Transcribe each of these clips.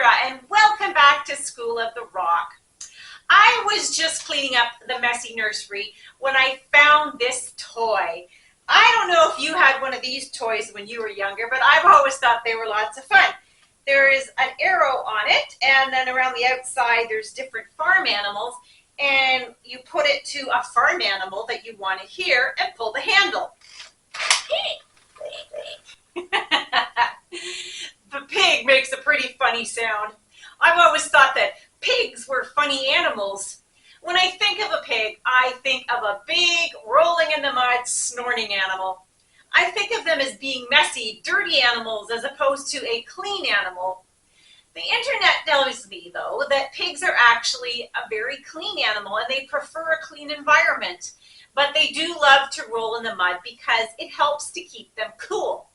Sandra, and welcome back to School of the Rock. I was just cleaning up the messy nursery when I found this toy. I don't know if you had one of these toys when you were younger, but I've always thought they were lots of fun. There is an arrow on it, and then around the outside there's different farm animals, and you put it to a farm animal that you want to hear and pull the handle. The pig makes a pretty funny sound. I've always thought that pigs were funny animals. When I think of a pig, I think of a big, rolling in the mud, snorting animal. I think of them as being messy, dirty animals as opposed to a clean animal. The internet tells me, though, that pigs are actually a very clean animal and they prefer a clean environment. But they do love to roll in the mud because it helps to keep them cool.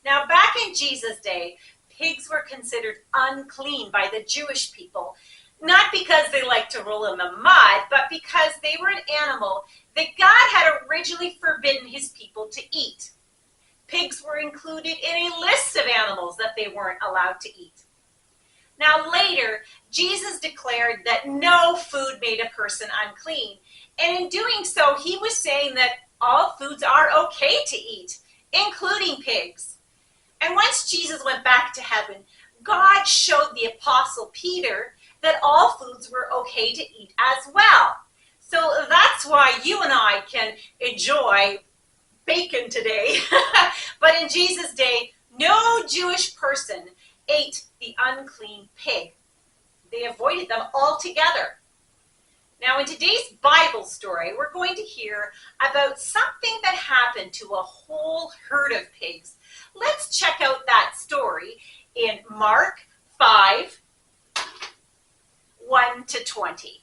Now, back in Jesus' day, pigs were considered unclean by the Jewish people, not because they liked to roll in the mud, but because they were an animal that God had originally forbidden his people to eat. Pigs were included in a list of animals that they weren't allowed to eat. Now, later, Jesus declared that no food made a person unclean, and in doing so, he was saying that all foods are okay to eat, including pigs. And once Jesus went back to heaven, God showed the Apostle Peter that all foods were okay to eat as well. So that's why you and I can enjoy bacon today. But in Jesus' day, no Jewish person ate the unclean pig. They avoided them altogether. Now, in today's Bible story, we're going to hear about something that happened to a whole herd of pigs. Let's check out that story in Mark 5, 1 to 20.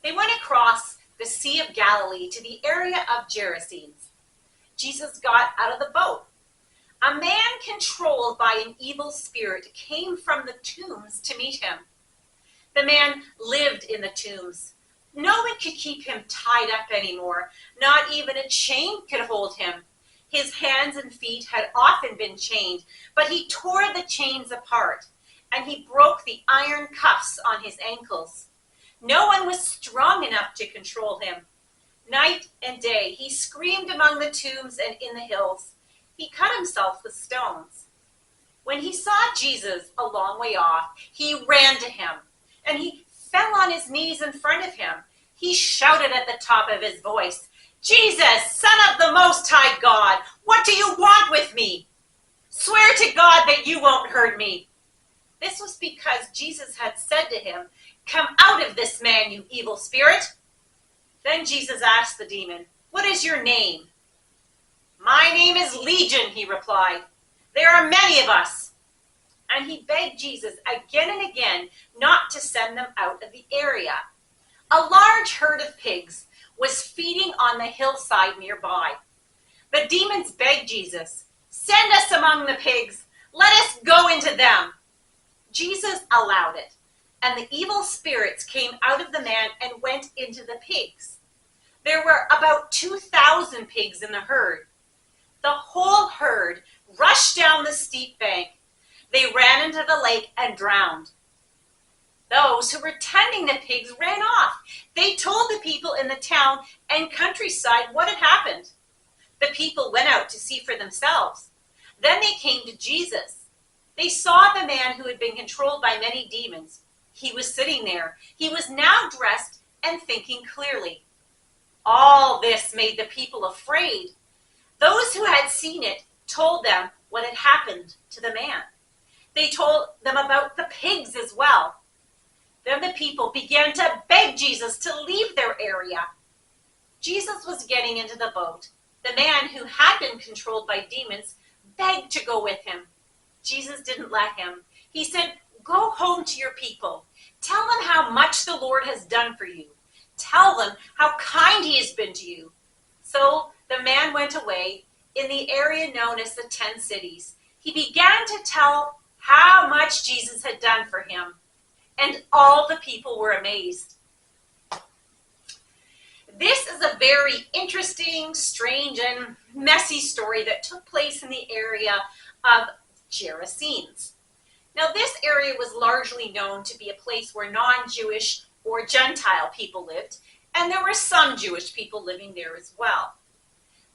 They went across the Sea of Galilee to the area of Gerasenes. Jesus got out of the boat. A man controlled by an evil spirit came from the tombs to meet him. The man lived in the tombs. No one could keep him tied up anymore. Not even a chain could hold him. His hands and feet had often been chained, but he tore the chains apart, and he broke the iron cuffs on his ankles. No one was strong enough to control him. Night and day, he screamed among the tombs and in the hills. He cut himself with stones. When he saw Jesus a long way off, he ran to him, and he fell on his knees in front of him. He shouted at the top of his voice, "Jesus, Son of the Most High God, what do you want with me? Swear to God that you won't hurt me." This was because Jesus had said to him, "Come out of this man, you evil spirit." Then Jesus asked the demon, "What is your name?" "My name is Legion," he replied. "There are many of us." And he begged Jesus again and again not to send them out of the area. A large herd of pigs was feeding on the hillside nearby. The demons begged Jesus, "Send us among the pigs. Let us go into them." Jesus allowed it, and the evil spirits came out of the man and went into the pigs. There were about 2,000 pigs in the herd. The whole herd rushed down the steep bank. They ran into the lake and drowned. Those who were tending the pigs ran off. They told the people in the town and countryside what had happened. The people went out to see for themselves. Then they came to Jesus. They saw the man who had been controlled by many demons. He was sitting there. He was now dressed and thinking clearly. All this made the people afraid. Those who had seen it told them what had happened to the man. They told them about the pigs as well. Then the people began to beg Jesus to leave their area. Jesus was getting into the boat. The man who had been controlled by demons begged to go with him. Jesus didn't let him. He said, "Go home to your people. Tell them how much the Lord has done for you. Tell them how kind he has been to you." So the man went away in the area known as the 10 cities. He began to tell how much Jesus had done for him. And all the people were amazed. This is a very interesting, strange, and messy story that took place in the area of Gerasenes. Now, this area was largely known to be a place where non-Jewish or Gentile people lived, and there were some Jewish people living there as well.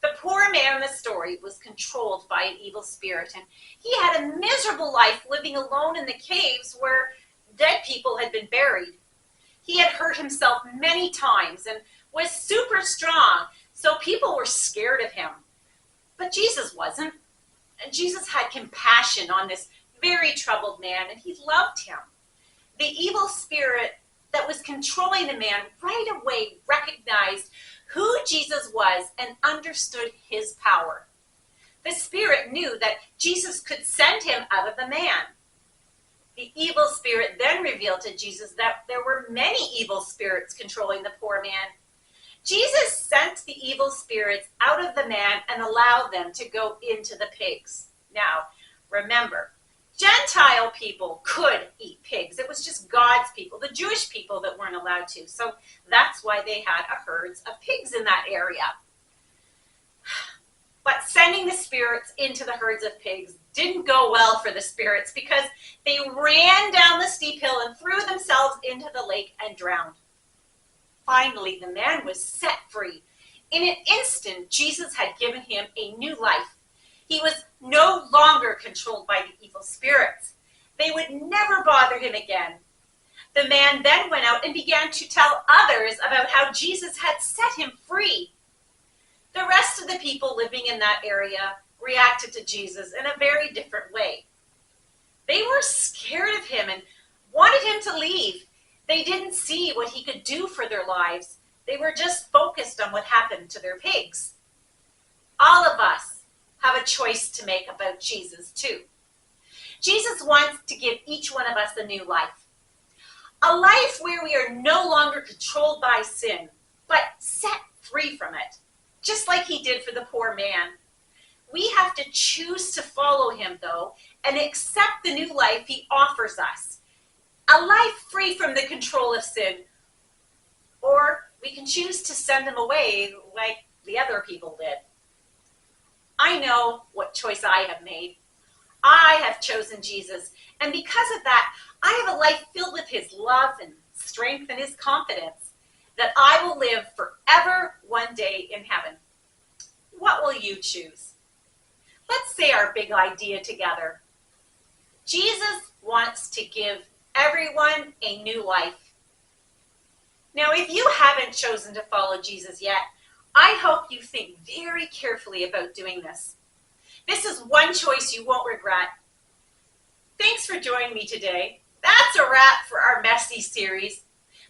The poor man in the story was controlled by an evil spirit, and he had a miserable life living alone in the caves where dead people had been buried. He had hurt himself many times and was super strong, so people were scared of him. But Jesus wasn't. And Jesus had compassion on this very troubled man, and he loved him. The evil spirit that was controlling the man right away recognized who Jesus was and understood his power. The spirit knew that Jesus could send him out of the man. The evil spirit then revealed to Jesus that there were many evil spirits controlling the poor man. Jesus sent the evil spirits out of the man and allowed them to go into the pigs. Now, remember, Gentile people could eat pigs. It was just God's people, the Jewish people, that weren't allowed to. So that's why they had herds of pigs in that area. But sending the spirits into the herds of pigs didn't go well for the spirits because they ran down the steep hill and threw themselves into the lake and drowned. Finally, the man was set free. In an instant, Jesus had given him a new life. He was no longer controlled by the evil spirits. They would never bother him again. The man then went out and began to tell others about how Jesus had set him free. The rest of the people living in that area reacted to Jesus in a very different way. They were scared of him and wanted him to leave. They didn't see what he could do for their lives. They were just focused on what happened to their pigs. All of us have a choice to make about Jesus too. Jesus wants to give each one of us a new life. A life where we are no longer controlled by sin, but set free from it, just like he did for the poor man. We have to choose to follow him, though, and accept the new life he offers us. A life free from the control of sin. Or we can choose to send him away like the other people did. I know what choice I have made. I have chosen Jesus, and because of that, I have a life filled with his love and strength and his confidence that I will live forever one day in heaven. What will you choose? Let's say our big idea together. Jesus wants to give everyone a new life. Now, if you haven't chosen to follow Jesus yet, I hope you think very carefully about doing this. This is one choice you won't regret. Thanks for joining me today. That's a wrap for our Messy series.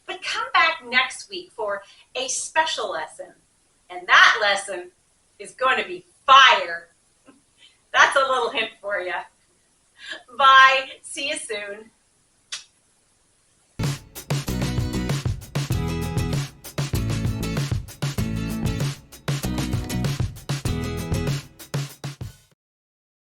But come back next week for a special lesson. And that lesson is going to be fire. That's a little hint for you. Bye. See you soon.